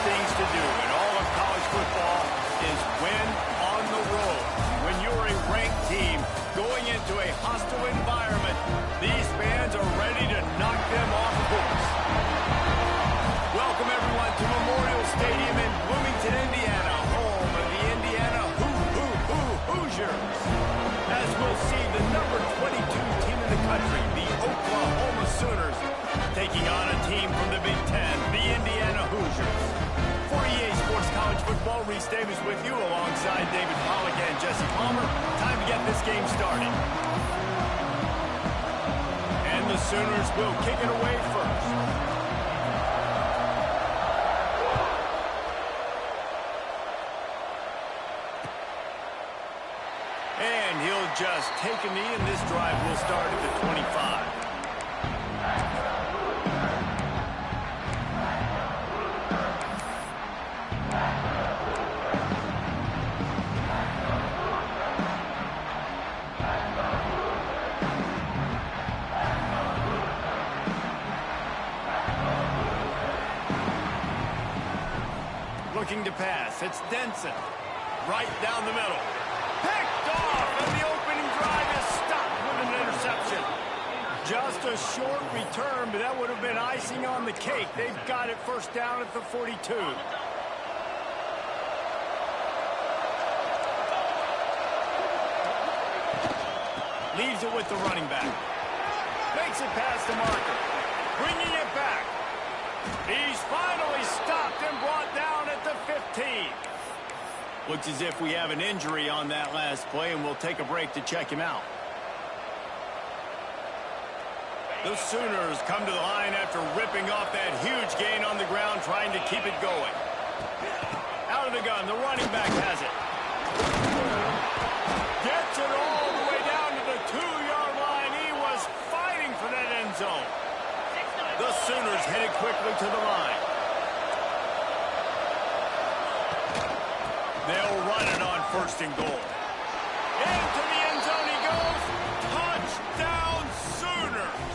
things to do in all of college football is win on the road. When you're a ranked team going into a hostile environment, these fans are ready to knock them off course. Welcome, everyone, to Memorial Stadium in Bloomington, Indiana, home of the Indiana Hoosiers. As we'll see the number 22 team in the country, the Oklahoma Sooners, taking on a team from the Big Ten, the Indiana Hoosiers. For EA Sports College Football, Reese Davis with you alongside David Pollack and Jesse Palmer. Time to get this game started. And the Sooners will kick it away first. And he'll just take a knee, and this drive will start at the 25. Looking to pass, it's Denson. Right down the middle. Picked off, and the opening drive is stopped with an interception. Just a short return, but that would have been icing on the cake. They've got it first down at the 42. Leaves it with the running back. Makes it past the marker. Bringing it back. He's finally stopped and brought down at the 15. Looks as if we have an injury on that last play, and we'll take a break to check him out. The Sooners come to the line after ripping off that huge gain on the ground, trying to keep it going. Out of the gun, the running back has it. Gets it all the way down to the 2-yard line. He was fighting for that end zone. The Sooners headed quickly to the line. They'll run it on first and goal. Into the end zone he goes. Touchdown, Sooners!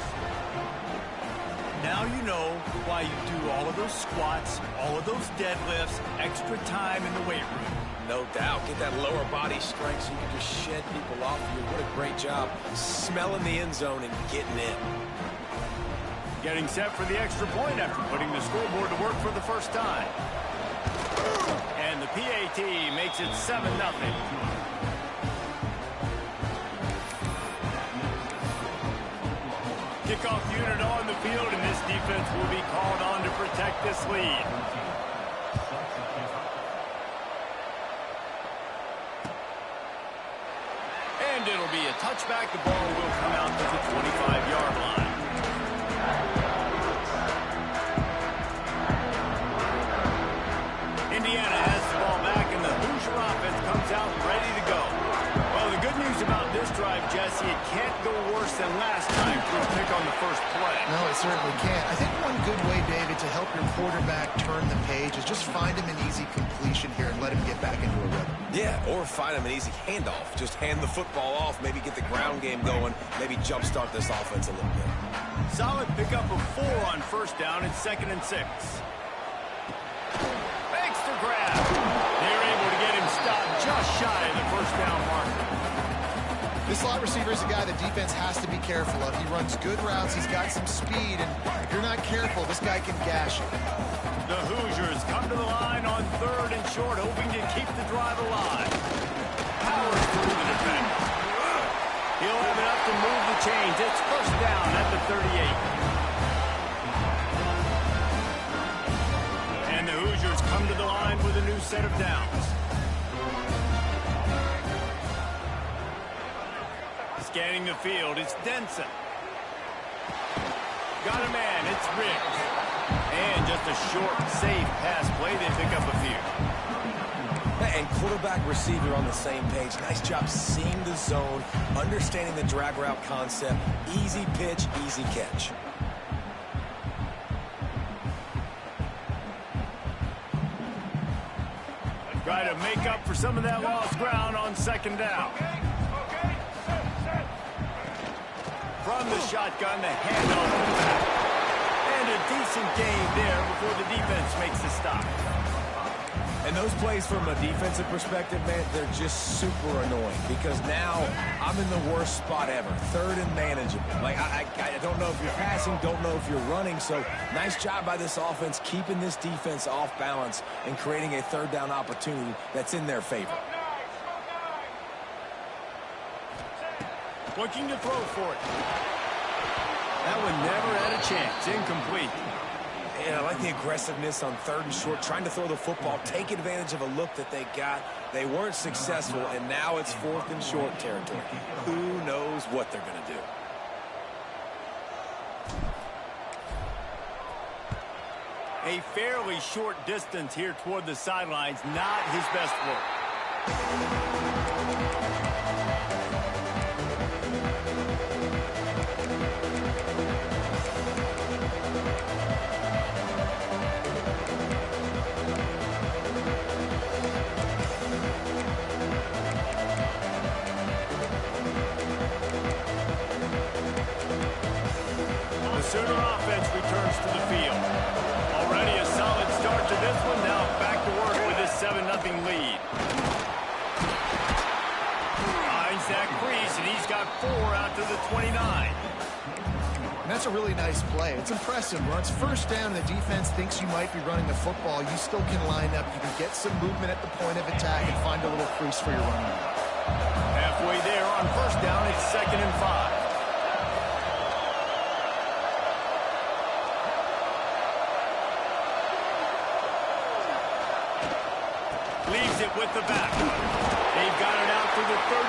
Now you know why you do all of those squats, all of those deadlifts, extra time in the weight room. No doubt. Get that lower body strength so you can just shed people off you. What a great job smelling the end zone and getting in. Getting set for the extra point after putting the scoreboard to work for the first time. And the PAT makes it 7-0. Kickoff unit on the field, and this defense will be called on to protect this lead. And it'll be a touchback. The ball will come out to the 25-yard line. Indiana has the ball back, and the Hoosier offense comes out ready to go. Well, the good news about this drive, Jesse, it can't go worse than last time for a pick on the first play. No, it certainly can't. I think one good way, David, to help your quarterback turn the page is just find him an easy completion here and let him get back into a rhythm. Yeah, or find him an easy handoff. Just hand the football off, maybe get the ground game going, maybe jumpstart this offense a little bit. Solid pickup of 4 on first down. It's 2nd and 6. Grab. They're able to get him stopped just shy of the first down marker. This slot receiver is a guy the defense has to be careful of. He runs good routes. He's got some speed, and if you're not careful, this guy can gash you. The Hoosiers come to the line on 3rd and short, hoping to keep the drive alive. Powers through the defender. He'll have enough to move the chains. It's first down at the 38. And the Hoosiers come to the line with a new set of downs. Scanning the field, it's Denson. Got a man, it's Riggs. And just a short, safe pass play, they pick up a few. And quarterback receiver on the same page. Nice job seeing the zone, understanding the drag route concept. Easy pitch, easy catch. Try to make up for some of that lost ground on 2nd down. From the shotgun, the handoff. And a decent gain there before the defense makes the stop. And those plays from a defensive perspective, man, they're just super annoying because now I'm in the worst spot ever, third and manageable. Like, I don't know if you're passing, don't know if you're running, so nice job by this offense keeping this defense off balance and creating a third down opportunity that's in their favor. Looking to throw for it. That one never had a chance. Incomplete. Yeah, I like the aggressiveness on third and short, trying to throw the football, take advantage of a look that they got. They weren't successful, and now it's fourth and short territory. Who knows what they're going to do? A fairly short distance here toward the sidelines, not his best work. Sooner offense returns to the field. Already a solid start to this one. Now back to work with this 7-0 lead. Finds that crease, and he's got 4 out to the 29. And that's a really nice play. It's impressive. When it's first down and the defense thinks you might be running the football, you still can line up. You can get some movement at the point of attack and find a little crease for your running back. Halfway there on first down, it's 2nd and 5. Leaves it with the back. They've got it out to the 34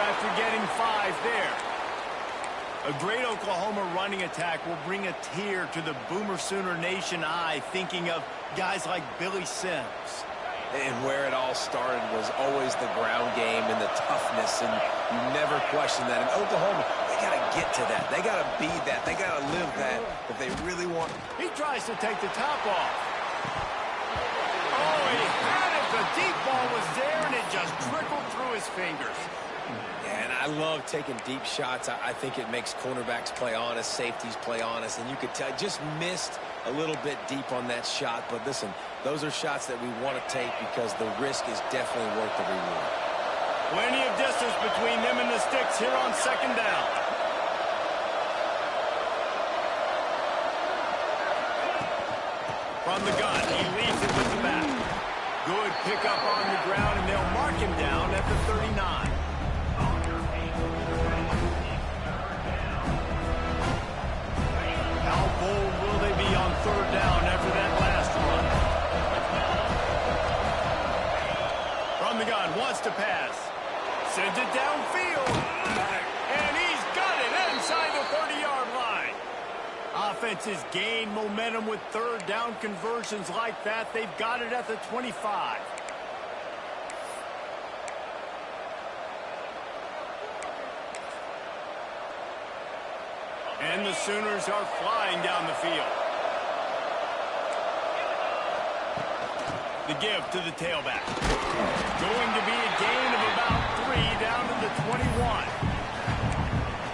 after getting 5 there. A great Oklahoma running attack will bring a tear to the Boomer Sooner Nation eye, thinking of guys like Billy Sims. And where it all started was always the ground game and the toughness, and you never question that. And Oklahoma, they got to get to that. They got to be that. They got to live that if they really want. He tries to take the top off. Oh, he had it. The deep ball was there, and it just trickled through his fingers. Yeah, and I love taking deep shots. I think it makes cornerbacks play honest, safeties play honest, and you could tell just missed a little bit deep on that shot. But listen, those are shots that we want to take because the risk is definitely worth the reward. Plenty of distance between them and the sticks here on 2nd down. From the gun, he leaves it with the back. Good pickup on the ground, and they'll mark him down at the 39. How bold will they be on 3rd down after that last run? From the gun, wants to pass. Sends it downfield. And he's got it inside the 30-yard line. Offenses gain momentum with 3rd down conversions like that. They've got it at the 25. And the Sooners are flying down the field. The give to the tailback. Going to be a gain of about 3 down to the 21.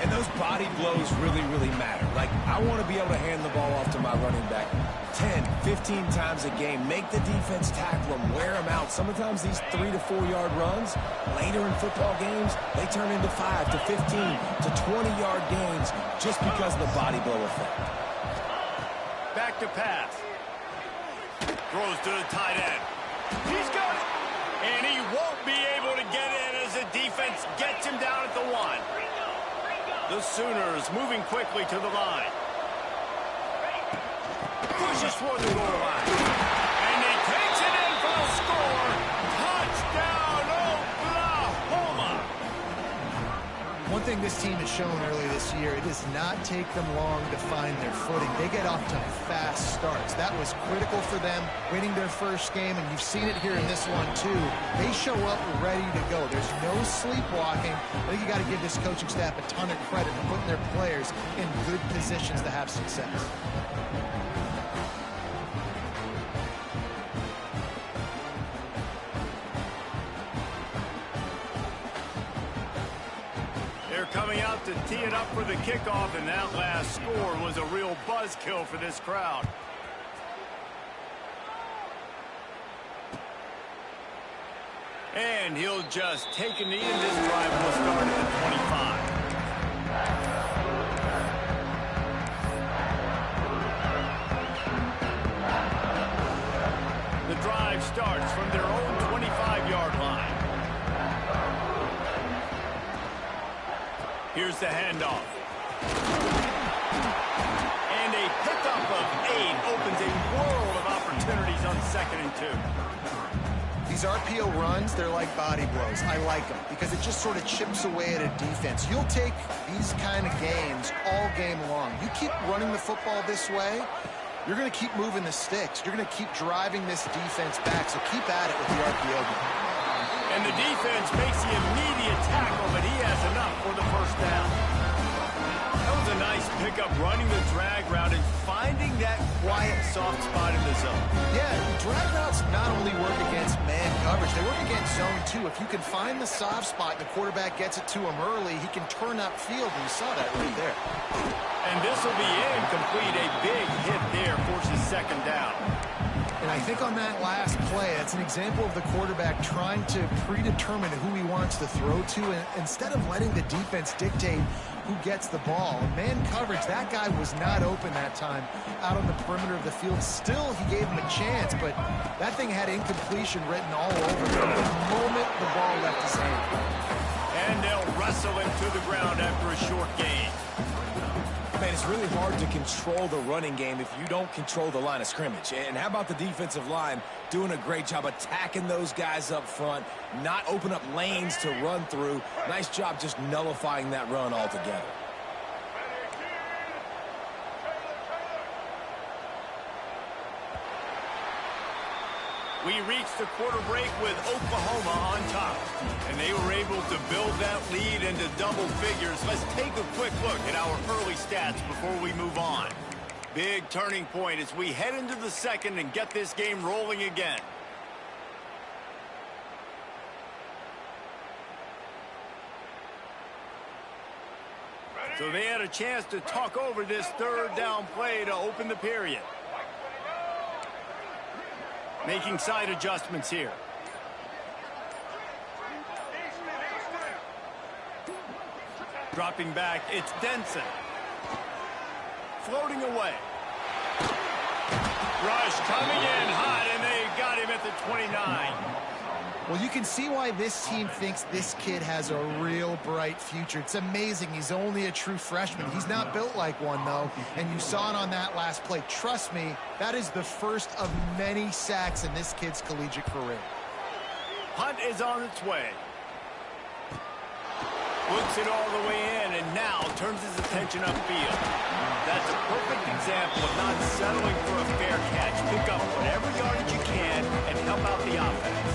And those body blows really, really matter. Like, I want to be able to hand the ball off to my running back 10, 15 times a game. Make the defense tackle them, wear them out. Sometimes these 3 to 4 yard runs, later in football games, they turn into 5 to 15 to 20-yard gains just because of the body blow effect. Back to pass. Throws to the tight end. He's got it. And he won't be able to get in as the defense gets him down at the 1. The Sooners moving quickly to the line. Pushes for the goal line. And he takes it in for the score. Touchdown, Oklahoma. One thing this team has shown early this year, it does not take them long to find their footing. They get off to fast starts. That was critical for them, winning their first game, and you've seen it here in this one too. They show up ready to go. There's no sleepwalking. I think you got to give this coaching staff a ton of credit for putting their players in good positions to have success. They're coming out to tee it up for the kickoff, and that last score was a real buzzkill for this crowd. And he'll just take a knee, and this drive will start at the 25. The drive starts from their own 25-yard line. Here's the handoff. And a pickup of 8 opens a world of opportunities on 2nd and 2. These RPO runs, they're like body blows. I like them because it just sort of chips away at a defense. You'll take these kind of gains all game long. You keep running the football this way, you're going to keep moving the sticks. You're going to keep driving this defense back, so keep at it with the RPO game. And the defense makes the immediate tackle, but he has enough for the first down. That was a nice pickup, running the drag route and finding that quiet, soft spot in the zone. Yeah, drag routes not only work against man coverage, they work against zone too. If you can find the soft spot and the quarterback gets it to him early, he can turn upfield, and you saw that right there. And this will be incomplete. A big hit there forces 2nd down. And I think on that last play, that's an example of the quarterback trying to predetermine who he wants to throw to, and instead of letting the defense dictate who gets the ball. Man coverage, that guy was not open that time out on the perimeter of the field. Still, he gave him a chance, but that thing had incompletion written all over it the moment the ball left his hand. And they'll wrestle him to the ground after a short gain. Man, it's really hard to control the running game if you don't control the line of scrimmage. And how about the defensive line doing a great job attacking those guys up front, not open up lanes to run through. Nice job just nullifying that run altogether. We reached the quarter break with Oklahoma on top, and they were able to build that lead into double figures. Let's take a quick look at our early stats before we move on. Big turning point as we head into the second and get this game rolling again. So they had a chance to talk over this 3rd down play to open the period. Making side adjustments here. Dropping back, it's Denson. Floating away. Rush coming in hot, and they got him at the 29. Well, you can see why this team thinks this kid has a real bright future. It's amazing. He's only a true freshman. He's not built like one, though, and you saw it on that last play. Trust me, that is the first of many sacks in this kid's collegiate career. Hunt is on its way. Looks it all the way in, and now turns his attention upfield. That's a perfect example of not settling for a fair catch. Pick up whatever yardage you can and help out the offense.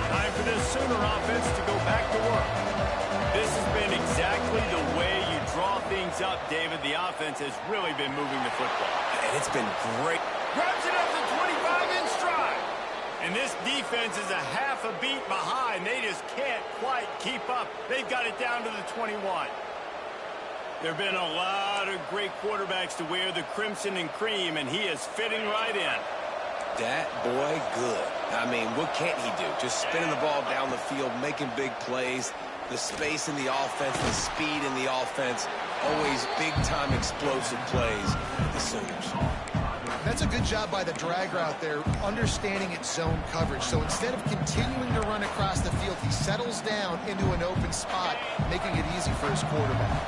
Time for this Sooner offense to go back to work. This has been exactly the way you draw things up, David. The offense has really been moving the football. And it's been great. Grabs it at the 25 in stride. And this defense is a half a beat behind. They just can't quite keep up. They've got it down to the 21. There have been a lot of great quarterbacks to wear the crimson and cream, and he is fitting right in. That boy good. I mean, what can't he do? Just spinning the ball down the field, making big plays. The space in the offense, the speed in the offense. Always big-time explosive plays for the Sooners. That's a good job by the drag route there, understanding its zone coverage. So instead of continuing to run across the field, he settles down into an open spot, making it easy for his quarterback.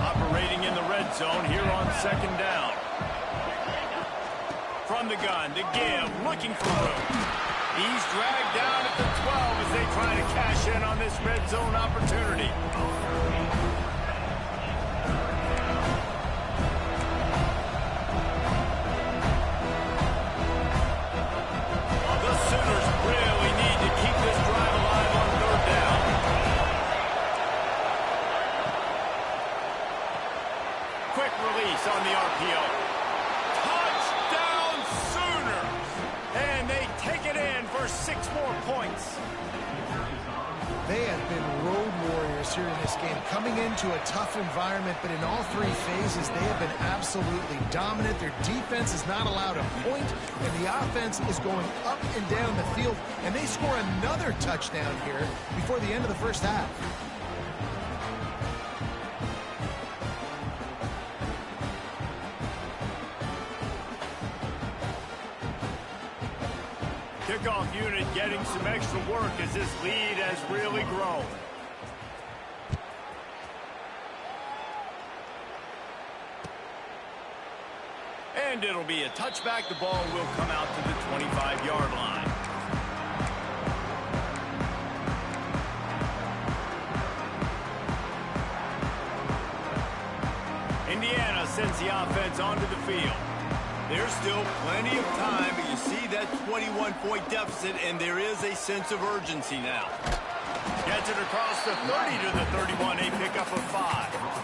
Operating in the red zone here on 2nd down. From the gun to give, looking for room. He's dragged down at the 12 as they try to cash in on this red zone opportunity. The Sooners really need to keep this drive alive on 3rd down. Quick release on the RPO. Touchdown Sooners! And they take it in for 6 more points. They have been road warriors players here in this game coming into a tough environment, but in all three phases, they have been absolutely dominant. Their defense is not allowed a point, and the offense is going up and down the field, and they score another touchdown here before the end of the first half. Kickoff unit getting some extra work as this lead has really grown. And it'll be a touchback. The ball will come out to the 25-yard line. Indiana sends the offense onto the field. There's still plenty of time, but you see that 21-point deficit, and there is a sense of urgency now. Gets it across the 30 to the 31, a pickup of 5.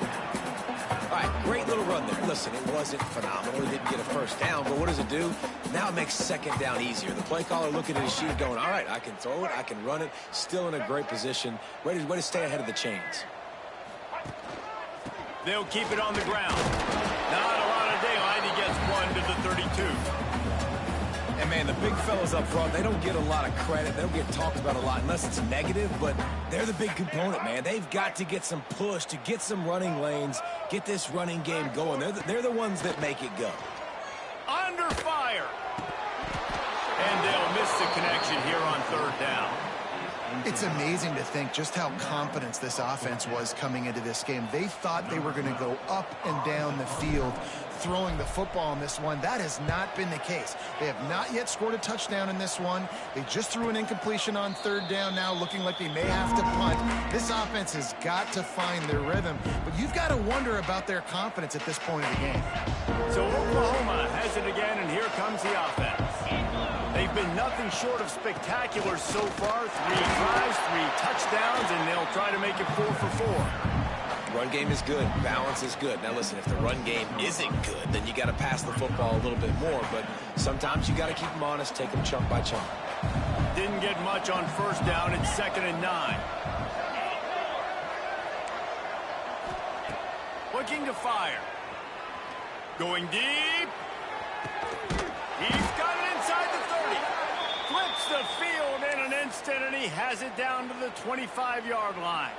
All right, great little run there. Listen, it wasn't phenomenal. He didn't get a first down, but what does it do? Now it makes second down easier. The play caller looking at his sheet going, all right, I can throw it, I can run it, still in a great position, ready to stay ahead of the chains. They'll keep it on the ground. Not a lot of daylight. He gets one to the 32. And, man, the big fellas up front, they don't get a lot of credit. They don't get talked about a lot unless it's negative, but they're the big component, man. They've got to get some push to get some running lanes, get this running game going. They're the ones that make it go. Under fire. And they'll miss the connection here on third down. It's amazing to think just how confident this offense was coming into this game. They thought they were going to go up and down the field throwing the football in this one. That has not been the case. They have not yet scored a touchdown in this one. They just threw an incompletion on third down now, looking like they may have to punt. This offense has got to find their rhythm, but you've got to wonder about their confidence at this point of the game. So Oklahoma has it again, and here comes the offense. They've been nothing short of spectacular so far. 3 drives, 3 touchdowns, and they'll try to make it 4 for 4. Run game is good. Balance is good. Now, listen, if the run game isn't good, then you got to pass the football a little bit more. But sometimes you got to keep them honest, take them chunk by chunk. Didn't get much on first down. It's 2nd and 9. Looking to fire. Going deep. He's got it inside the 30. Flips the field in an instant, and he has it down to the 25-yard line.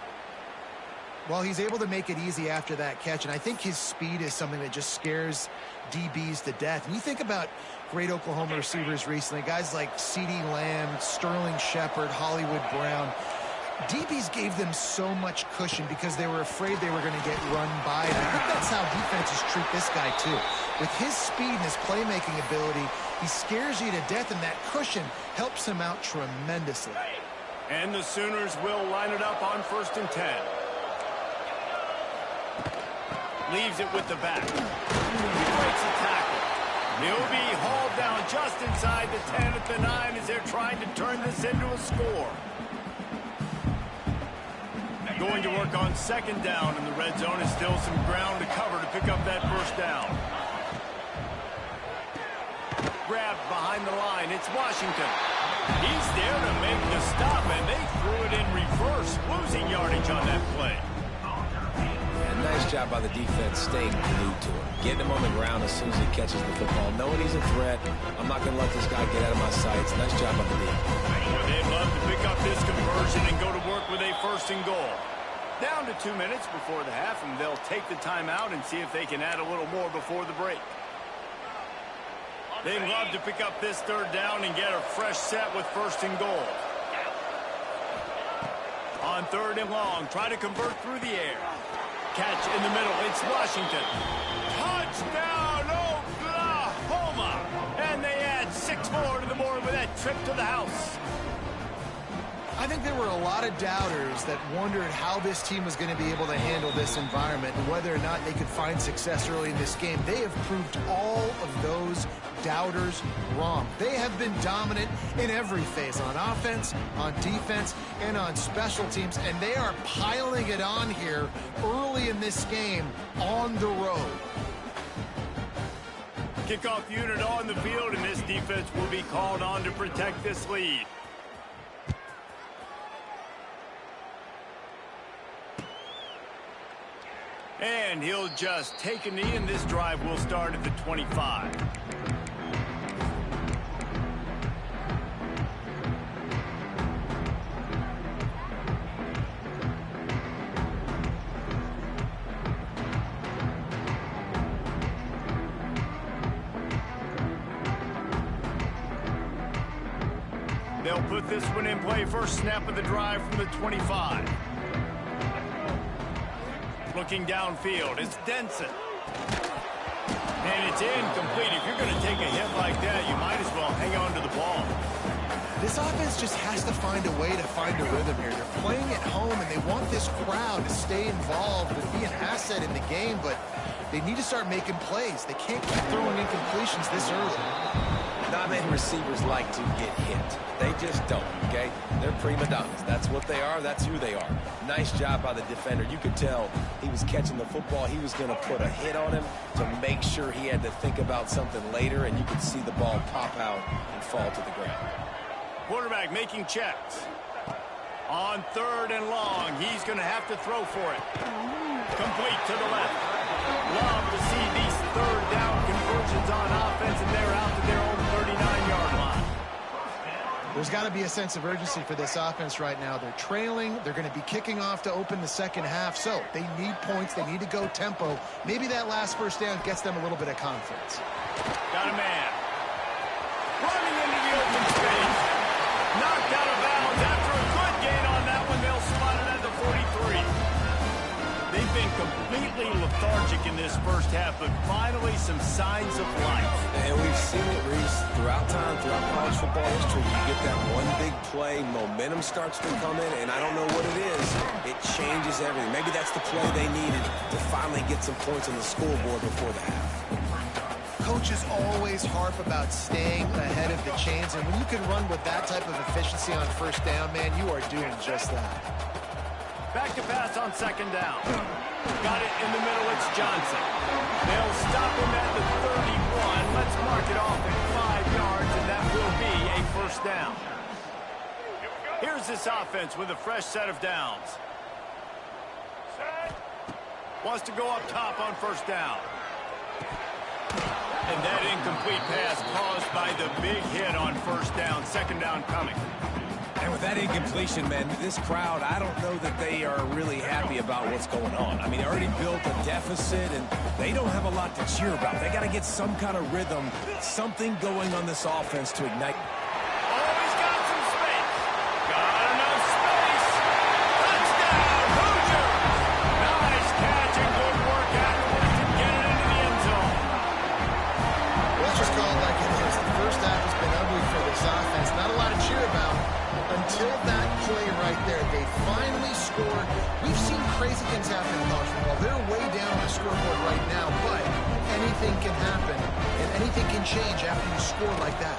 Well, he's able to make it easy after that catch, and I think his speed is something that just scares DBs to death. And you think about great Oklahoma receivers recently, guys like CeeDee Lamb, Sterling Shepard, Hollywood Brown. DBs gave them so much cushion because they were afraid they were going to get run by. And I think that's how defenses treat this guy, too. With his speed and his playmaking ability, he scares you to death, and that cushion helps him out tremendously. And the Sooners will line it up on 1st and 10. Leaves it with the back. He breaks a tackle. He'll be hauled down just inside the 10 at the 9 as they're trying to turn this into a score. Going to work on 2nd down, and the red zone is still some ground to cover to pick up that first down. Grabbed behind the line. It's Washington. He's there to make the stop, and they threw it in reverse, losing yardage on that play. And nice job by the defense staying glued to him, getting him on the ground as soon as he catches the football, knowing he's a threat. I'm not going to let this guy get out of my sights. Nice job by the defense. Well, they'd love to pick up this conversion and go to work with a 1st and goal. Down to 2 minutes before the half, and they'll take the timeout and see if they can add a little more before the break. They'd love to pick up this 3rd down and get a fresh set with 1st and goal. On 3rd and long, try to convert through the air. Catch in the middle. It's Washington. Touchdown, Oklahoma! And they add 6 more to the board with that trip to the house. I think there were a lot of doubters that wondered how this team was going to be able to handle this environment and whether or not they could find success early in this game. They have proved all of those doubters wrong. They have been dominant in every phase, on offense, on defense, and on special teams, and they are piling it on here early in this game on the road. Kickoff unit on the field, and this defense will be called on to protect this lead. And he'll just take a knee, and this drive will start at the 25. They'll put this one in play. First snap of the drive from the 25. Looking downfield, it's Denson. And it's incomplete. If you're going to take a hit like that, you might as well hang on to the ball. This offense just has to find a way to find a rhythm here. They're playing at home, and they want this crowd to stay involved and be an asset in the game, but they need to start making plays. They can't keep throwing incompletions this early. Not many receivers like to get hit. They just don't, okay? They're prima donnas. That's what they are. That's who they are. Nice job by the defender. You could tell he was catching the football. He was going to put a hit on him to make sure he had to think about something later, and you could see the ball pop out and fall to the ground. Quarterback making checks. On 3rd and long, he's going to have to throw for it. Complete to the left. Love to see these 3rd down conversions on offense, and they're out to their own 39-yard line. There's got to be a sense of urgency for this offense right now. They're trailing. They're going to be kicking off to open the second half, so they need points. They need to go tempo. Maybe that last first down gets them a little bit of confidence. Got a man. Running into the open space. Knocked out of bounds after a good gain on that one. They'll slot it at the 43. They've been completely lethargic in this first half, but finally some signs of life. And we've seen it, Reese, throughout time, throughout college football history. You get that one big play, momentum starts to come in, and I don't know what it is. It changes everything. Maybe that's the play they needed to finally get some points on the scoreboard before the half. Coaches always harp about staying ahead of the chains, and when you can run with that type of efficiency on first down, man, you are doing just that. Back to pass on 2nd down. Got it in the middle, it's Johnson. They'll stop him at the 31. Let's mark it off at 5 yards, and that will be a first down. Here's this offense with a fresh set of downs. Wants to go up top on first down. And that incomplete pass caused by the big hit on first down. 2nd down coming. And with that incompletion, man, this crowd, I don't know that they are really happy about what's going on. I mean, they already built a deficit, and they don't have a lot to cheer about. They got to get some kind of rhythm, something going on this offense to ignite. Oh, he's got some space. Got enough space. Touchdown, Hoosiers. Nice catch and good work afterwards to get it into the end zone. Let's just call it like it is. The first half has been ugly for this offense. Not a lot to cheer about. Until that play right there, they finally scored. We've seen crazy things happen in college football. They're way down on the scoreboard right now, but anything can happen, and anything can change after you score like that.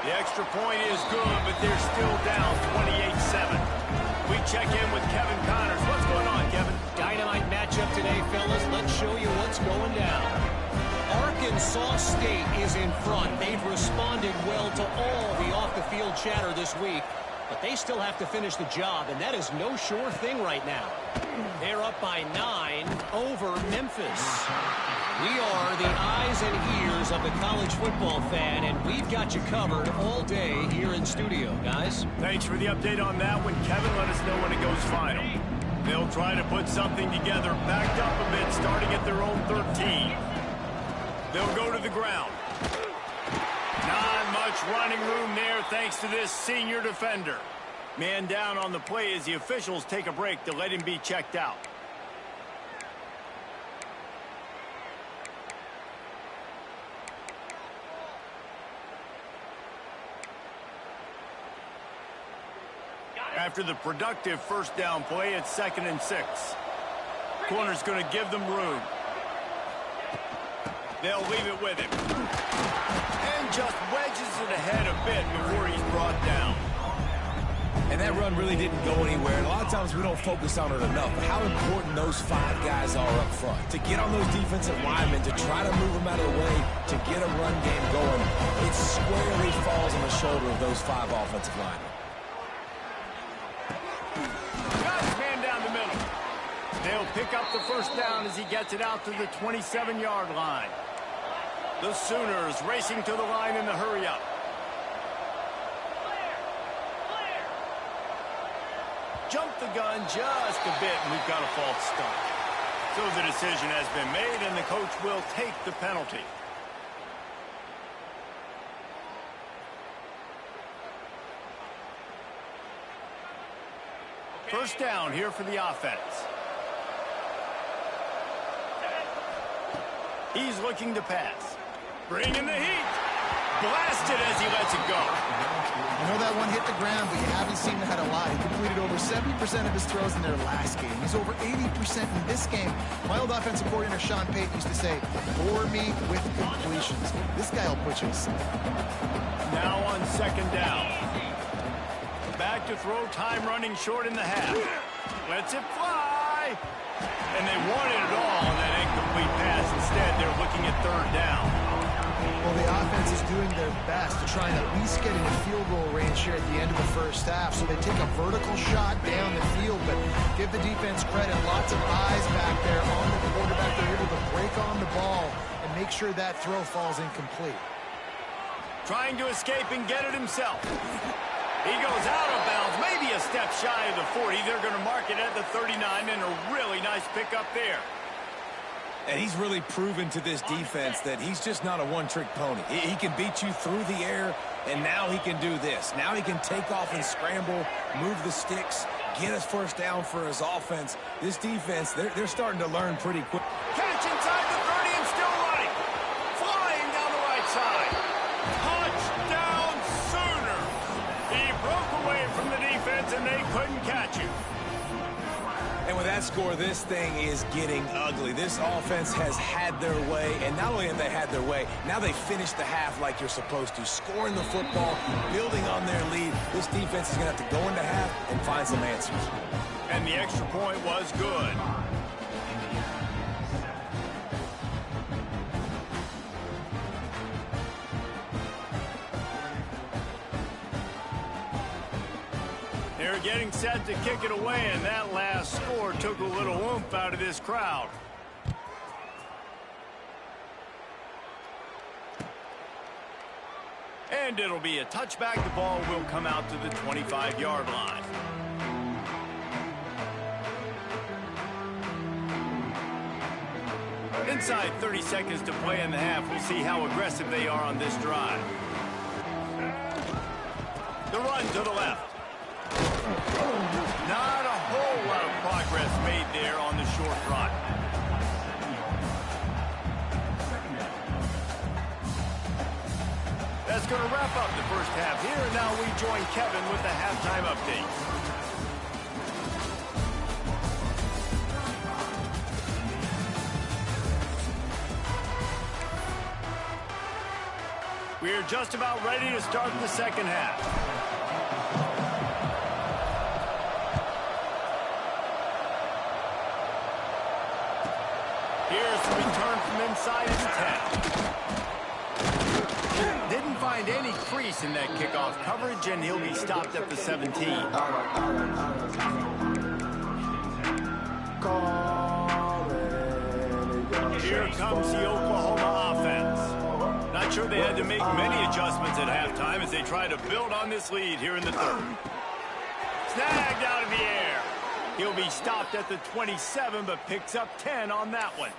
The extra point is good, but they're still down 28-7. We check in with Kevin Connors. What's going on, Kevin? Dynamite matchup today, fellas. Let's show you what's going down. Arkansas State is in front. They've responded well to all the off-the-field chatter this week, but they still have to finish the job, and that is no sure thing right now. They're up by 9 over Memphis. We are the eyes and ears of the college football fan, and we've got you covered all day here in studio, guys. Thanks for the update on that one, Kevin. Let us know when it goes final. They'll try to put something together, backed up a bit, starting at their own 13. They'll go to the ground. Not much running room there thanks to this senior defender. Man down on the play as the officials take a break to let him be checked out. After the productive first down play, it's 2nd and 6. Corner's going to give them room. They'll leave it with him. And just wedges it ahead a bit before he's brought down. And that run really didn't go anywhere. And a lot of times we don't focus on it enough. But how important those 5 guys are up front. To get on those defensive linemen, to try to move them out of the way, to get a run game going, it squarely falls on the shoulder of those 5 offensive linemen. Got his man down the middle. They'll pick up the first down as he gets it out to the 27-yard line. The Sooners racing to the line in the hurry-up. Jump the gun just a bit, and we've got a false start. So the decision has been made, and the coach will take the penalty. First down here for the offense. He's looking to pass. Bringing the heat. Blasted as he lets it go. I know that one hit the ground, but you haven't seen him had a lot. He completed over 70% of his throws in their last game. He's over 80% in this game. My old offensive coordinator, Sean Payton, used to say, bore me with completions. This guy will put you to sleep. Now on second down. Back to throw, time running short in the half. Lets it fly. And they wanted it all on that incomplete pass. Instead, they're looking at third down. Well, the offense is doing their best to try and at least get in a field goal range here at the end of the first half. So they take a vertical shot down the field, but give the defense credit. Lots of eyes back there on the quarterback. They're able to break on the ball and make sure that throw falls incomplete. Trying to escape and get it himself. He goes out of bounds, maybe a step shy of the 40. They're going to mark it at the 39, and a really nice pickup there. And he's really proven to this defense that he's just not a one-trick pony. He can beat you through the air, and now he can do this. Now he can take off and scramble, move the sticks, get us first down for his offense. This defense, they're starting to learn pretty quick. Catch inside the 30 and still running. Flying down the right side. Touchdown Sooner. He broke away from the defense, and they couldn't catch him. And with that score, this thing is getting ugly. This offense has had their way, and not only have they had their way, now they finished the half like you're supposed to, scoring the football, building on their lead. This defense is going to have to go into half and find some answers. And the extra point was good. They're getting set to kick it away, and that last score took a little oomph out of this crowd. And it'll be a touchback. The ball will come out to the 25-yard line. Inside 30 seconds to play in the half. We'll see how aggressive they are on this drive. The run to the left. Not a whole lot of progress made there on the short run. That's going to wrap up the first half here, and now we join Kevin with the halftime update. We are just about ready to start the second half. Here's the return from inside his 10. Didn't find any crease in that kickoff coverage, and he'll be stopped at the 17. Here comes the Oklahoma offense. Not sure they had to make many adjustments at halftime as they try to build on this lead here in the third. Snagged out of the air. He'll be stopped at the 27, but picks up 10 on that one.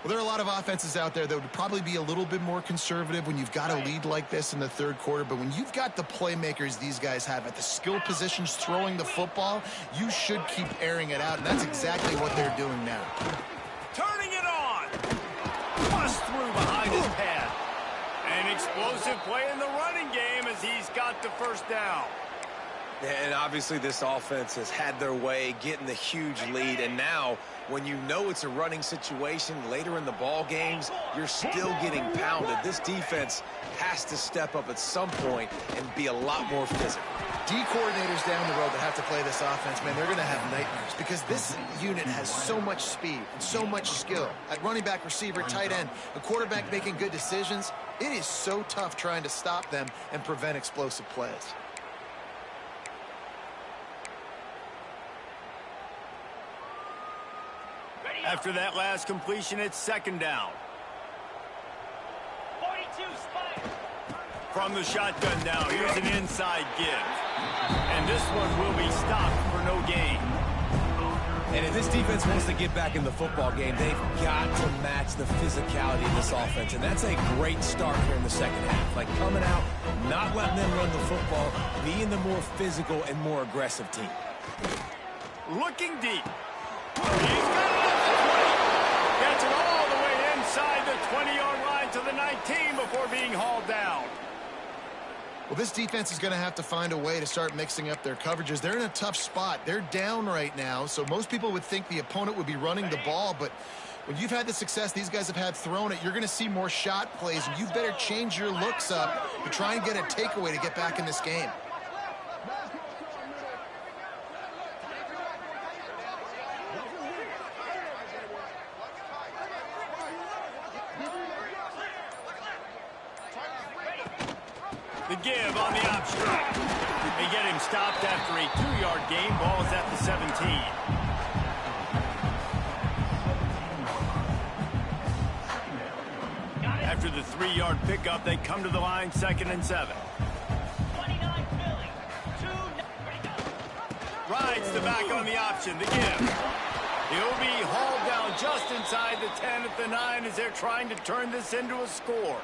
Well, there are a lot of offenses out there that would probably be a little bit more conservative when you've got a lead like this in the third quarter. But when you've got the playmakers these guys have at the skill positions throwing the football, you should keep airing it out. And that's exactly what they're doing now. Turning it on. Bust through behind his pad. An explosive play in the running game as he's got the first down. And obviously this offense has had their way, getting the huge lead. And now, when you know it's a running situation later in the ball games, you're still getting pounded. This defense has to step up at some point and be a lot more physical. D coordinators down the road that have to play this offense, man, they're going to have nightmares because this unit has so much speed and so much skill. At running back, receiver, tight end, a quarterback making good decisions, it is so tough trying to stop them and prevent explosive plays. After that last completion, it's second down. 42 spike. From the shotgun now, here's an inside give. And this one will be stopped for no gain. And if this defense wants to get back in the football game, they've got to match the physicality of this offense. And that's a great start here in the second half. Like coming out, not letting them run the football, being the more physical and more aggressive team. Looking deep. He's got it at the 20. Gets it all the way inside the 20-yard line to the 19 before being hauled down. Well, this defense is going to have to find a way to start mixing up their coverages. They're in a tough spot. They're down right now, so most people would think the opponent would be running the ball, but when you've had the success these guys have had throwing it, you're going to see more shot plays, and you better change your looks up to try and get a takeaway to get back in this game. The give on the option. They get him stopped after a 2-yard gain. Ball is at the 17. After the 3-yard pickup, they come to the line, 2nd and 7. 29 Philly. Rides the back on the option. The give. He'll be hauled down just inside the 10 at the 9 as they're trying to turn this into a score.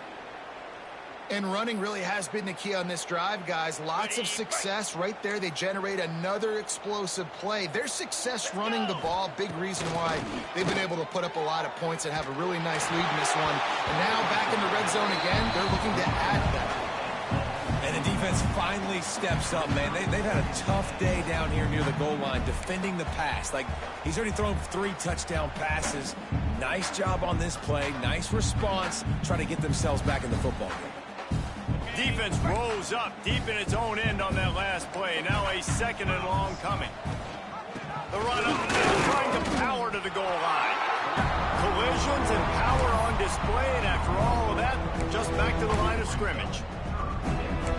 And running really has been the key on this drive, guys. Lots of success right there. They generate another explosive play. Their success running the ball, big reason why they've been able to put up a lot of points and have a really nice lead in this one. And now back in the red zone again, they're looking to add that. And the defense finally steps up, man. They've had a tough day down here near the goal line defending the pass. Like, he's already thrown 3 touchdown passes. Nice job on this play. Nice response. Trying to get themselves back in the football game. Defense rolls up deep in its own end on that last play. Now a 2nd and long coming. The run up and trying to power to the goal line. Collisions and power on display, and after all of that, just back to the line of scrimmage.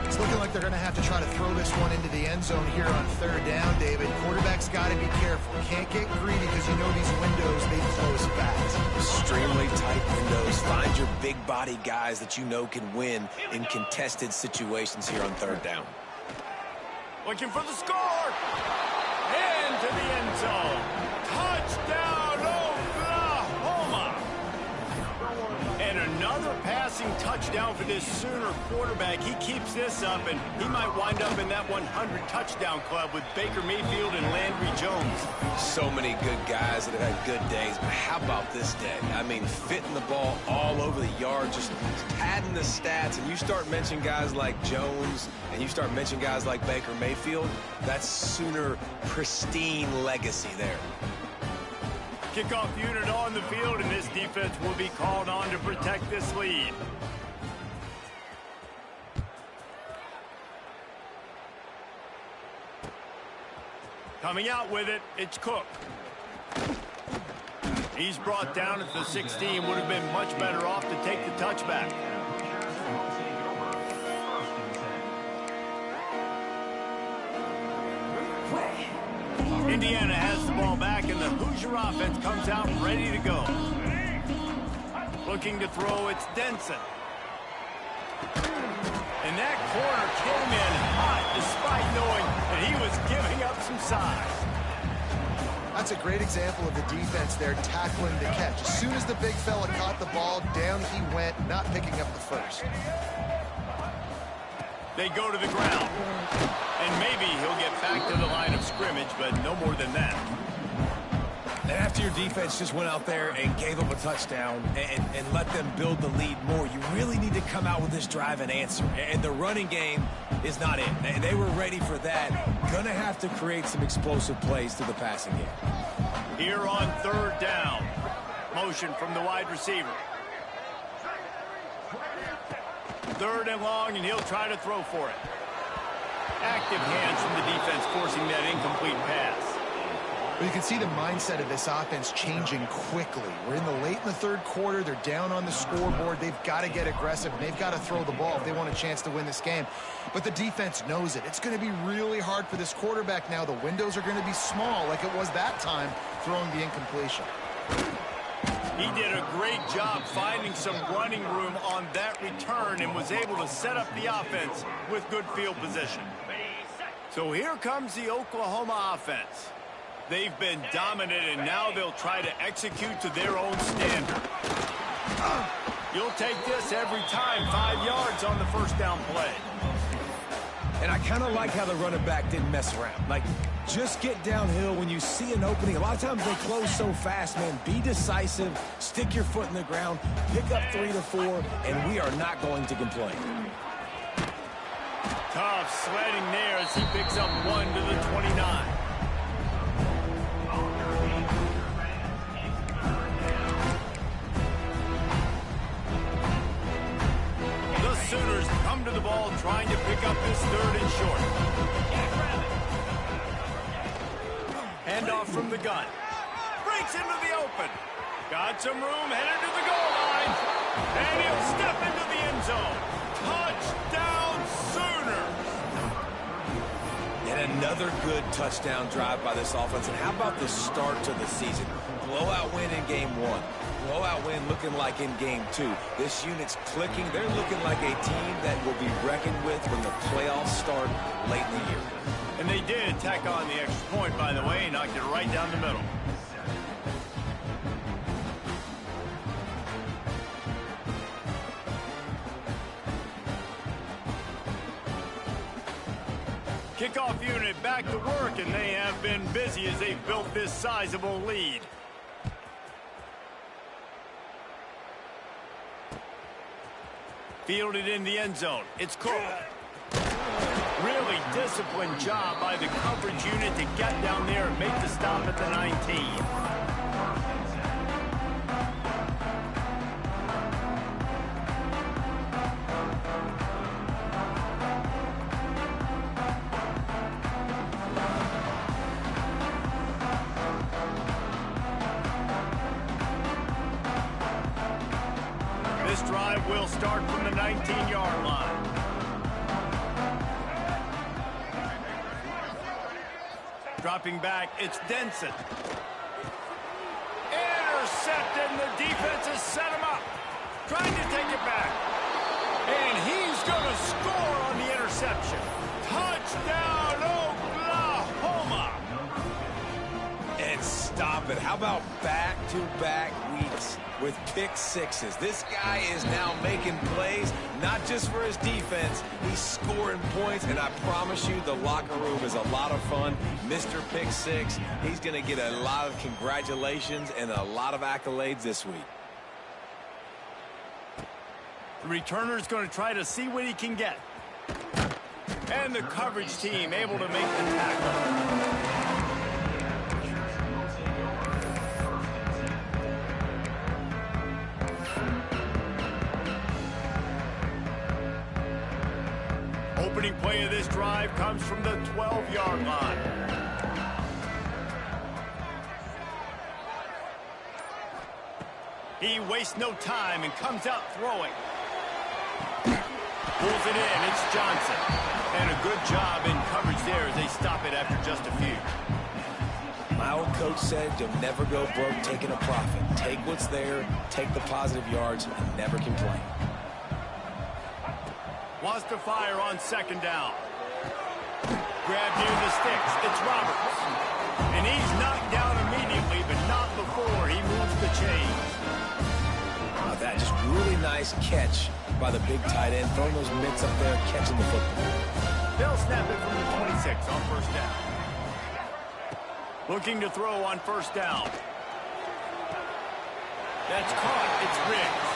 It's looking like they're going to have to try to throw this one into the end zone here on 3rd down, David. Quarterback's got to be careful. Can't get greedy because you know these windows, they close fast. Extremely tight windows. Find your big body guys that you know can win in contested situations here on 3rd down. Looking for the score. Into the end zone. Touchdown, Oklahoma. And another passing touchdown for this Sooner quarterback. He keeps this up, and he might wind up in that 100 touchdown club with Baker Mayfield and Landry Jones. So many good guys that have had good days, but how about this day? I mean, fitting the ball all over the yard, just padding the stats, and you start mentioning guys like Jones, and you start mentioning guys like Baker Mayfield, that's Sooner pristine legacy there. Kickoff unit on the field, and this defense will be called on to protect this lead. Coming out with it, it's Cook. He's brought down at the 16. Would have been much better off to take the touchback. Indiana has the ball back, and the Hoosier offense comes out ready to go. Looking to throw, it's Denson. And that corner came in hot despite knowing that he was giving up some size. That's a great example of the defense there tackling the catch. As soon as the big fella caught the ball, down he went, not picking up the first. They go to the ground. And maybe he'll get back to the line of scrimmage, but no more than that. And after your defense just went out there and gave up a touchdown and let them build the lead more, you really need to come out with this drive and answer. And the running game is not in. They were ready for that. Gonna have to create some explosive plays through the passing game. Here on 3rd down. Motion from the wide receiver. 3rd and long, and he'll try to throw for it. Active hands from the defense forcing that incomplete pass. Well, you can see the mindset of this offense changing quickly. We're late in the 3rd quarter. They're down on the scoreboard. They've got to get aggressive. They've got to throw the ball if they want a chance to win this game. But the defense knows it. It's going to be really hard for this quarterback now. The windows are going to be small like it was that time throwing the incompletion. He did a great job finding some running room on that return and was able to set up the offense with good field position. So here comes the Oklahoma offense. They've been dominant, and now they'll try to execute to their own standard. You'll take this every time. 5 yards on the first down play. And I kind of like how the running back didn't mess around. Like, just get downhill when you see an opening. A lot of times they close so fast, man. Be decisive, stick your foot in the ground, pick up 3 to 4, and we are not going to complain. Tough sledding there as he picks up 1 to the 29. The Sooners come to the ball trying to pick up this 3rd and short. Handoff from the gun. Breaks into the open. Got some room, headed to the goal line. And he'll step into the end zone. Touchdown, Sooners! And another good touchdown drive by this offense. And how about the start to the season? Blowout win in game 1. Blowout win looking like in game 2. This unit's clicking. They're looking like a team that will be reckoned with when the playoffs start late in the year. And they did tack on the extra point, by the way, knocked it right down the middle. Kickoff unit back to work, and they have been busy as they've built this sizable lead. Fielded in the end zone. It's Cook. Really disciplined job by the coverage unit to get down there and make the stop at the 19. This drive will start from the 19-yard line. Dropping back, it's Denson. Intercepted, and the defense has set him up. Trying to take it back. And he's going to score on the interception. Touchdown, Oklahoma! And stop it. How about back-to-back weeks with pick sixes? This guy is now making plays, not just for his defense. He's scoring points, and I promise you the locker room is a lot of fun. Mr. Pick Six, he's going to get a lot of congratulations and a lot of accolades this week. The returner's going to try to see what he can get. And the coverage team able to make the tackle. Opening play of this drive comes from the 12-yard line. He wastes no time and comes out throwing. Pulls it in. It's Johnson. And a good job in coverage there as they stop it after just a few. My old coach said you'll never go broke taking a profit. Take what's there, take the positive yards, and never complain. Wants to fire on 2nd down. Grabbed near the sticks. It's Roberts. And he's knocked down immediately, but not before he moves the chains. That just really nice catch by the big tight end. Throwing those mitts up there, catching the football. They'll snap it from the 26 on 1st down. Looking to throw on 1st down. That's caught. It's Riggs.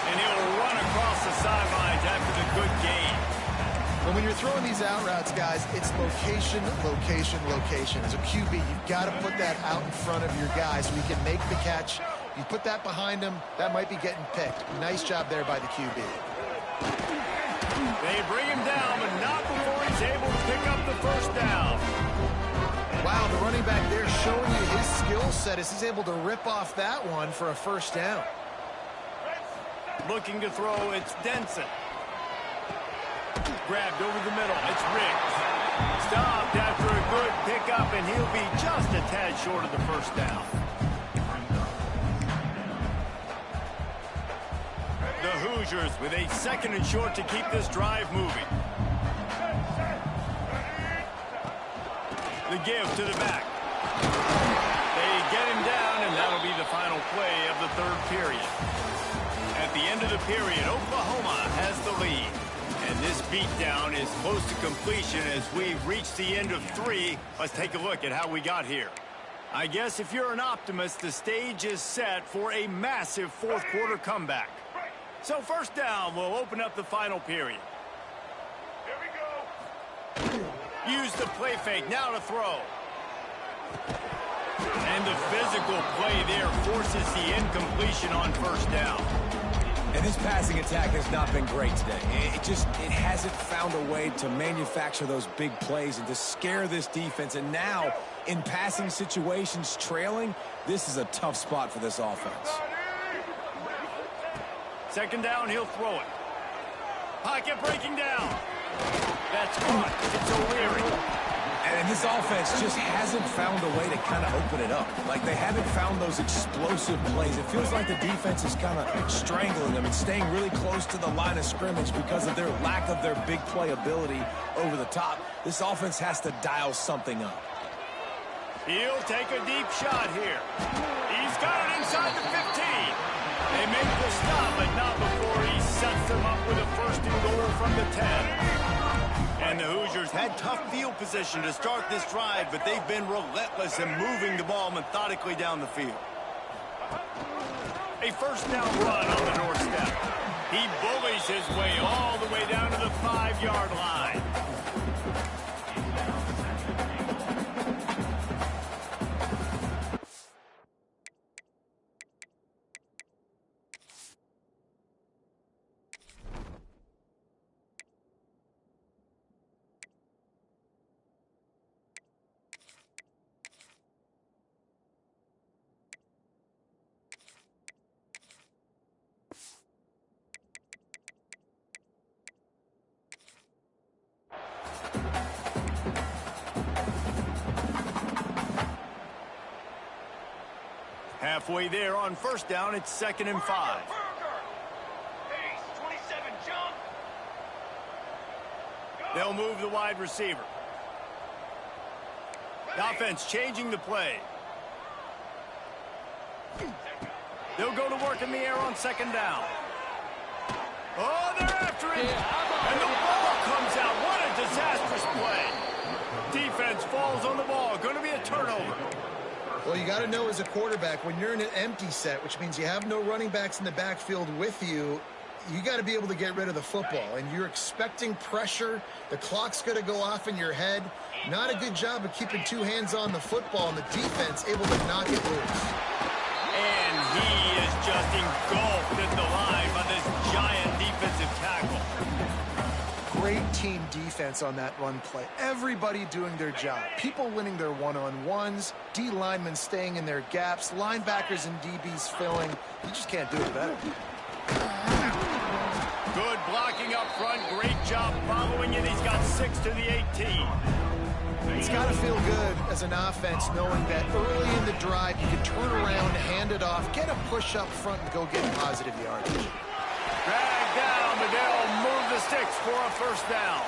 And he'll run across the sidelines after the good gain. But when you're throwing these out routes, guys, it's location, location, location. As a QB, you've got to put that out in front of your guy so he can make the catch. You put that behind him, that might be getting picked. Nice job there by the QB. They bring him down, but not before he's able to pick up the 1st down. Wow, the running back there showing you his skill set as he's able to rip off that one for a 1st down. Looking to throw, it's Denson. Grabbed over the middle, it's Riggs. Stopped after a good pickup, and he'll be just a tad short of the 1st down. The Hoosiers with a 2nd and short to keep this drive moving. The give to the back. They get him down, and that'll be the final play of the 3rd period. At the end of the period, Oklahoma has the lead. And this beatdown is close to completion as we reach the end of 3. Let's take a look at how we got here. I guess if you're an optimist, the stage is set for a massive 4th quarter comeback. So 1st down, we'll open up the final period. Here we go. Use the play fake, now to throw. And the physical play there forces the incompletion on 1st down. And this passing attack has not been great today. It hasn't found a way to manufacture those big plays and to scare this defense. And now, in passing situations, trailing, this is a tough spot for this offense. 2nd down, he'll throw it. Pocket breaking down. That's caught. It's O'Leary. And this offense just hasn't found a way to kind of open it up. Like, they haven't found those explosive plays. It feels like the defense is kind of strangling them and staying really close to the line of scrimmage because of their lack of their big play ability over the top. This offense has to dial something up. He'll take a deep shot here. He's got it inside the 15. They make the stop, but not before he sets them up with a 1st and goal from the 10. And the Hoosiers had tough field position to start this drive, but they've been relentless in moving the ball methodically down the field. A 1st down run on the doorstep. He bullies his way all the way down to the 5-yard line. Halfway there on 1st down, it's 2nd and 5. Pace, 27, jump. They'll move the wide receiver. The offense changing the play. They'll go to work in the air on 2nd down. Oh, they're after it. And the ball comes out. What a disastrous play. Defense falls on the ball. Going to be a turnover. Well, you got to know as a quarterback, when you're in an empty set, which means you have no running backs in the backfield with you, you got to be able to get rid of the football. And you're expecting pressure. The clock's going to go off in your head. Not a good job of keeping 2 hands on the football, and the defense able to knock it loose. And he is just engulfed at the line by this giant defensive tackle. Great team defense on that run play. Everybody doing their job. People winning their one-on-ones, D linemen staying in their gaps, linebackers and DBs filling. You just can't do it better. Good blocking up front. Great job following it. He's got 6 to the 18. It's got to feel good as an offense knowing that early in the drive you can turn around, hand it off, get a push up front, and go get positive yardage. Drag down, but they'll move the sticks for a 1st down.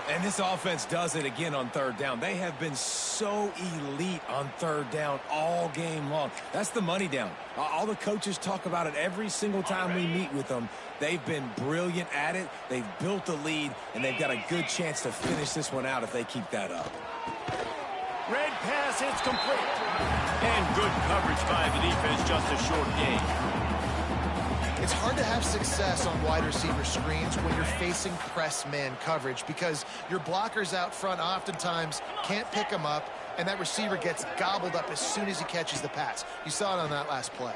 And this offense does it again on 3rd down. They have been so elite on 3rd down all game long. That's the money down. All the coaches talk about it every single time we meet with them. They've been brilliant at it. They've built a lead, and they've got a good chance to finish this one out if they keep that up. Red pass hits complete. And good coverage by the defense, just a short gain. It's hard to have success on wide receiver screens when you're facing press man coverage because your blockers out front oftentimes can't pick them up, and that receiver gets gobbled up as soon as he catches the pass. You saw it on that last play.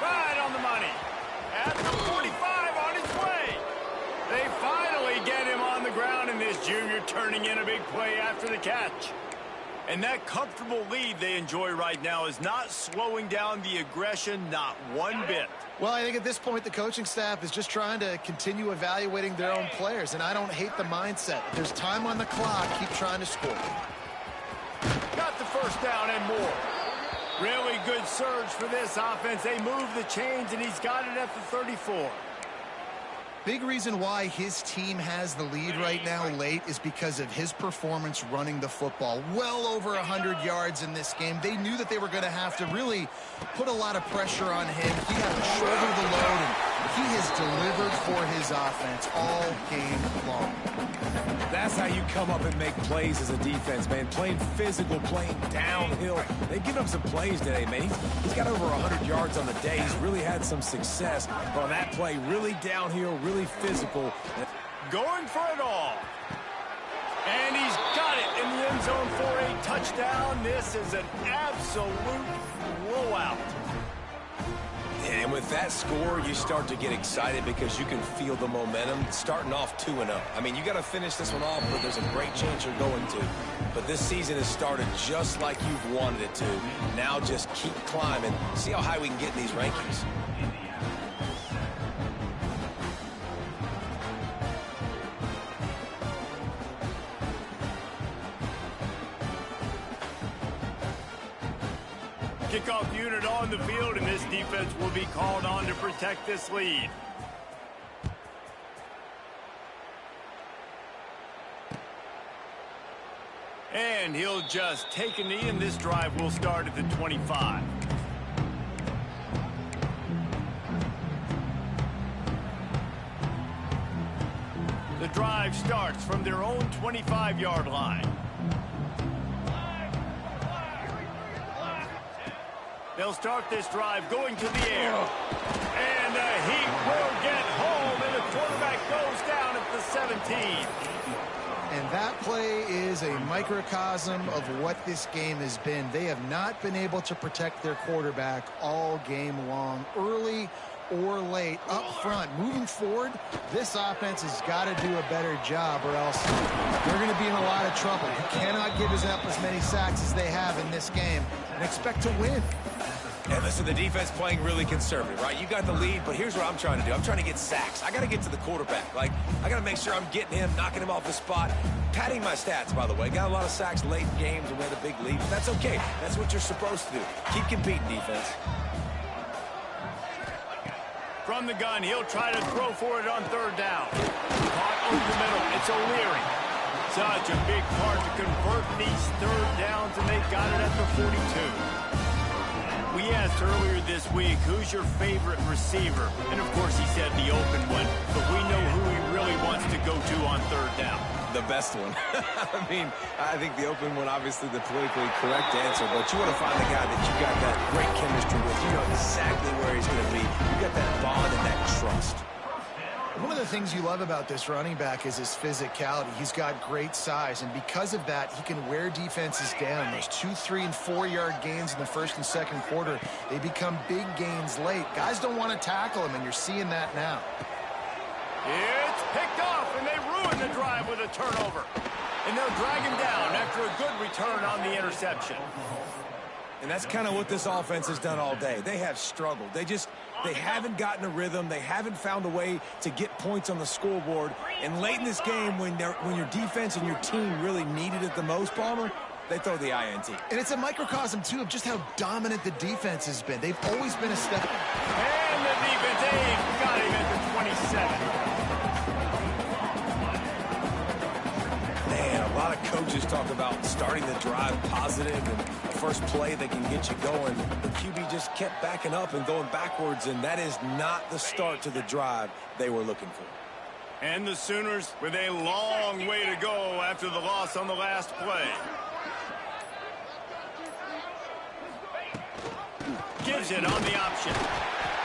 Right on the money. At the 45 on his way. They finally get him on the ground, and this junior turning in a big play after the catch. And that comfortable lead they enjoy right now is not slowing down the aggression, not one bit. Well, I think at this point the coaching staff is just trying to continue evaluating their own players, and I don't hate the mindset. There's time on the clock. Keep trying to score. Got the 1st down and more. Really good surge for this offense. They move the chains, and he's got it at the 34. Big reason why his team has the lead right now late is because of his performance running the football. Well over 100 yards in this game. They knew that they were going to have to really put a lot of pressure on him. He had to shoulder the load, and he has delivered for his offense all game long. That's how you come up and make plays as a defense, man. Playing physical, playing downhill. They've given up some plays today, man. He's got over 100 yards on the day. He's really had some success. But on that play, really downhill, really physical. Going for it all. And he's got it in the end zone for a touchdown. This is an absolute blowout. And with that score, you start to get excited because you can feel the momentum starting off 2-0. I mean, you got to finish this one off, but there's a great chance you're going to. But this season has started just like you've wanted it to. Now just keep climbing. See how high we can get in these rankings. Kickoff unit on the field, and this defense will be called on to protect this lead. And he'll just take a knee, and this drive will start at the 25. The drive starts from their own 25-yard line. They'll start this drive going to the air. And the Heat will get home, and the quarterback goes down at the 17. And that play is a microcosm of what this game has been. They have not been able to protect their quarterback all game long, early or late, up front. Moving forward, this offense has got to do a better job, or else they're going to be in a lot of trouble. You cannot give up as many sacks as they have in this game and expect to win. And listen, the defense playing really conservative, right? You got the lead, but here's what I'm trying to do. I'm trying to get sacks. I got to get to the quarterback. Like, I got to make sure I'm getting him, knocking him off the spot. Padding my stats, by the way. Got a lot of sacks late in games and we had a big lead. But that's okay. That's what you're supposed to do. Keep competing, defense. From the gun, he'll try to throw for it on third down. Caught over the middle. It's O'Leary. Such a big part to convert these third downs, and they got it at the 42. We asked earlier this week, who's your favorite receiver? And, of course, he said the open one, but we know who he really wants to go to on third down. The best one. I mean, I think the open one, obviously the politically correct answer, but you want to find the guy that you got that great chemistry with. You know exactly where he's going to be. You got that bond and that trust. One of the things you love about this running back is his physicality. He's got great size, and because of that, he can wear defenses down. Those 2-, 3-, and 4-yard gains in the first and second quarter, they become big gains late. Guys don't want to tackle him, and you're seeing that now. It's picked off, and they ruin the drive with a turnover. And they'll drag him down after a good return on the interception. And that's kind of what this offense has done all day. They have struggled. They haven't gotten a rhythm. They haven't found a way to get points on the scoreboard. And late in this game, when your defense and your team really needed it the most, Palmer, they throw the INT. And it's a microcosm, too, of just how dominant the defense has been. They've always been a step. And the defense, they've got him at the 27. Man, a lot of coaches talk about starting the drive positive and the first play that can get you going. The QB just kept backing up and going backwards, and that is not the start to the drive they were looking for. And the Sooners with a long way to go after the loss on the last play. Gives it on the option.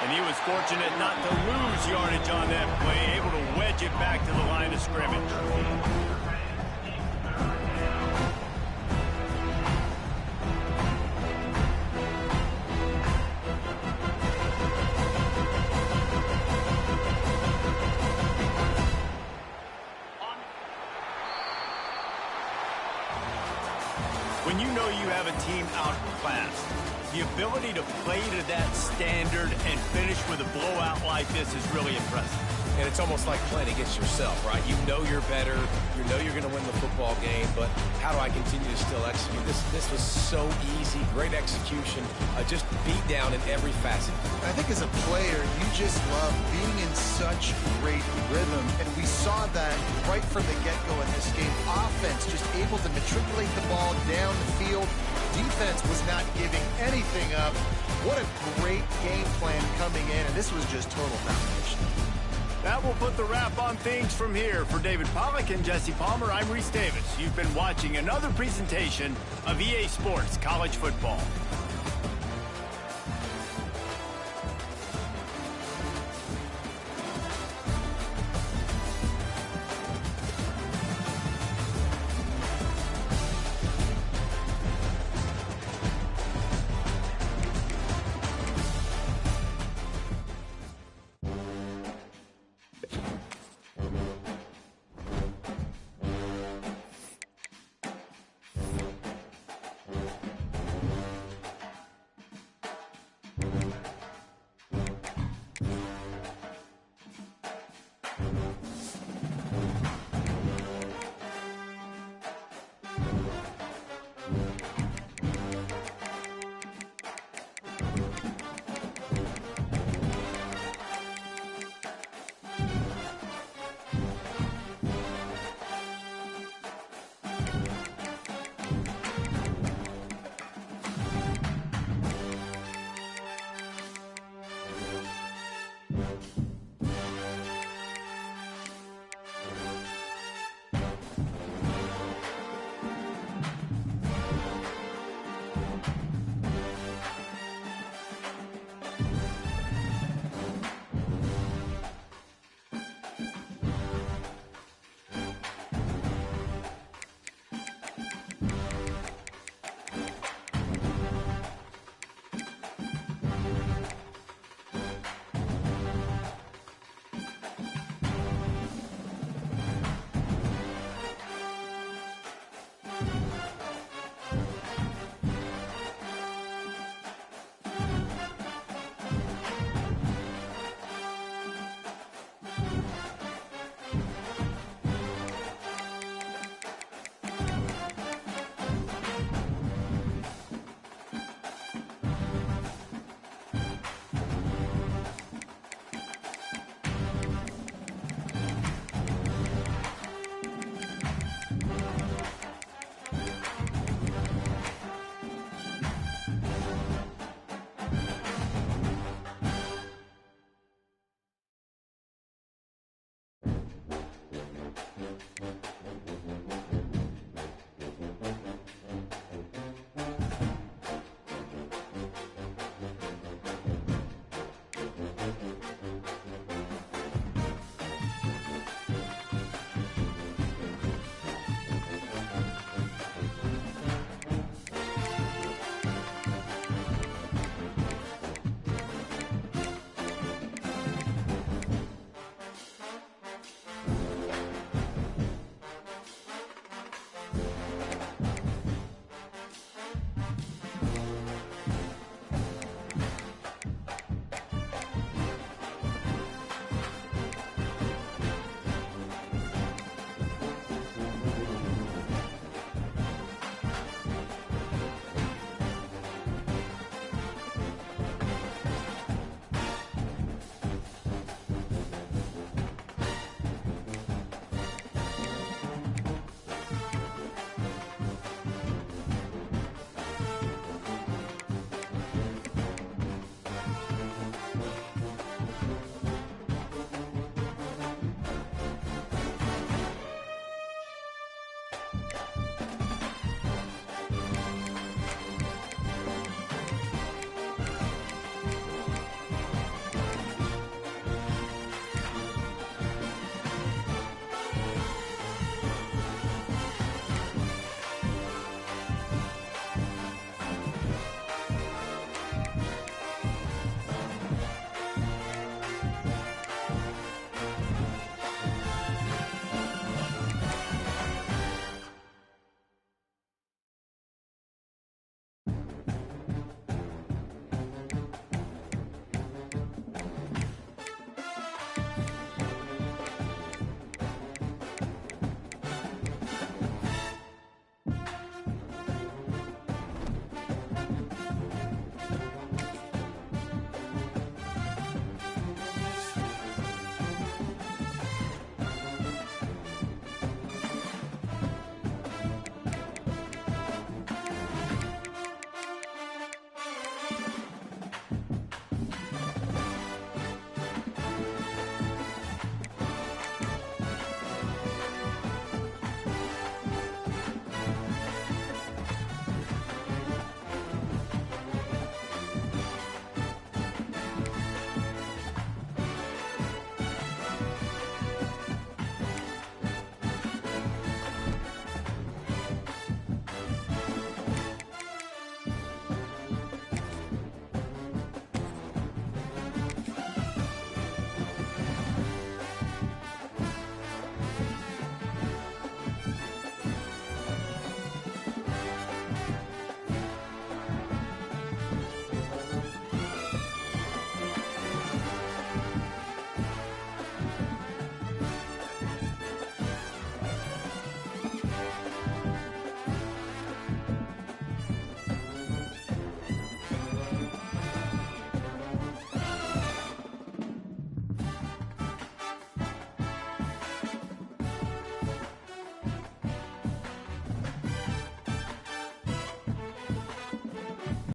And he was fortunate not to lose yardage on that play, able to wedge it back to the line of scrimmage. When you know you have a team outclassed, the ability to play to that standard and finish with a blowout like this is really impressive. And it's almost like playing against yourself, right? You know you're better. You know you're going to win the football game, but how do I continue to still execute? This was so easy. Great execution. Just beat down in every facet. I think as a player, you just love being in such great rhythm. And we saw that right from the get-go in this game. Offense just able to matriculate the ball down the field. Defense was not giving anything up. What a great game plan coming in, and this was just total domination. That will put the wrap on things from here. For David Pollack and Jesse Palmer, I'm Reese Davis. You've been watching another presentation of EA Sports College Football.